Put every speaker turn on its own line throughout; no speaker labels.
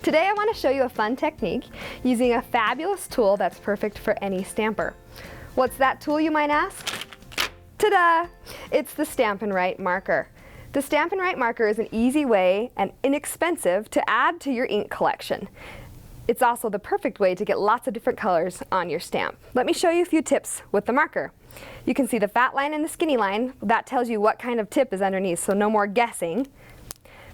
Today I want to show you a fun technique using a fabulous tool that's perfect for any stamper. What's that tool, you might ask? Ta-da! It's the Stampin Write Marker. The Stampin Write Marker is an easy way and inexpensive to add to your ink collection. It's also the perfect way to get lots of different colors on your stamp. Let me show you a few tips with the marker. You can see the fat line and the skinny line. That tells you what kind of tip is underneath, so no more guessing.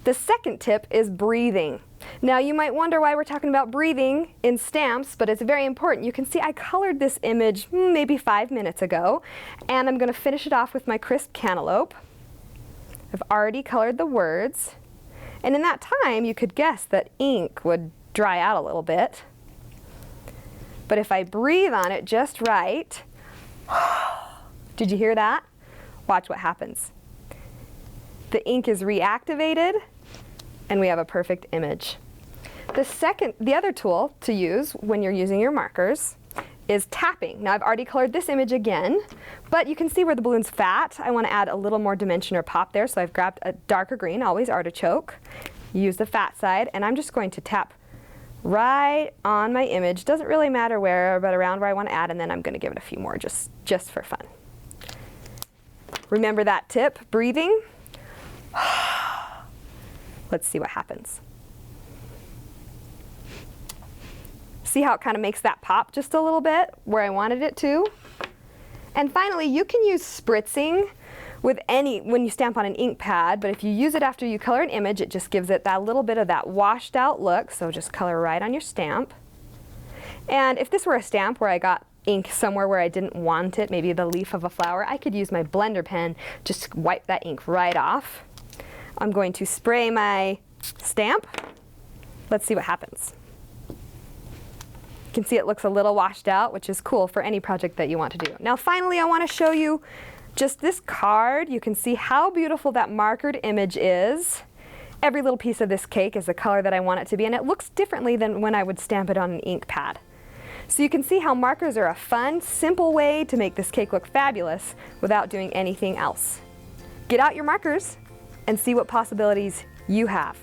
The second tip is breathing. Now you might wonder why we're talking about breathing in stamps, but it's very important. You can see I colored this image maybe 5 minutes ago, and I'm going to finish it off with my crisp cantaloupe. I've already colored the words, and in that time you could guess that ink would dry out a little bit. But if I breathe on it just right, did you hear that? Watch what happens. The ink is reactivated, and we have a perfect image. The other tool to use when you're using your markers is tapping. Now I've already colored this image again, but you can see where the balloon's fat. I want to add a little more dimension or pop there, so I've grabbed a darker green, always artichoke. Use the fat side, and I'm just going to tap right on my image. Doesn't really matter where, but around where I want to add, and then I'm going to give it a few more just for fun. Remember that tip, breathing? Let's see what happens. See how it kind of makes that pop just a little bit where I wanted it to? And finally, you can use spritzing with when you stamp on an ink pad, but if you use it after you color an image, it just gives it that little bit of that washed out look, so just color right on your stamp. And if this were a stamp where I got ink somewhere where I didn't want it, maybe the leaf of a flower, I could use my blender pen just to wipe that ink right off. I'm going to spray my stamp. Let's see what happens. You can see it looks a little washed out, which is cool for any project that you want to do. Now finally, I want to show you just this card. You can see how beautiful that markered image is. Every little piece of this cake is the color that I want it to be, and it looks differently than when I would stamp it on an ink pad. So you can see how markers are a fun, simple way to make this cake look fabulous without doing anything else. Get out your markers and see what possibilities you have.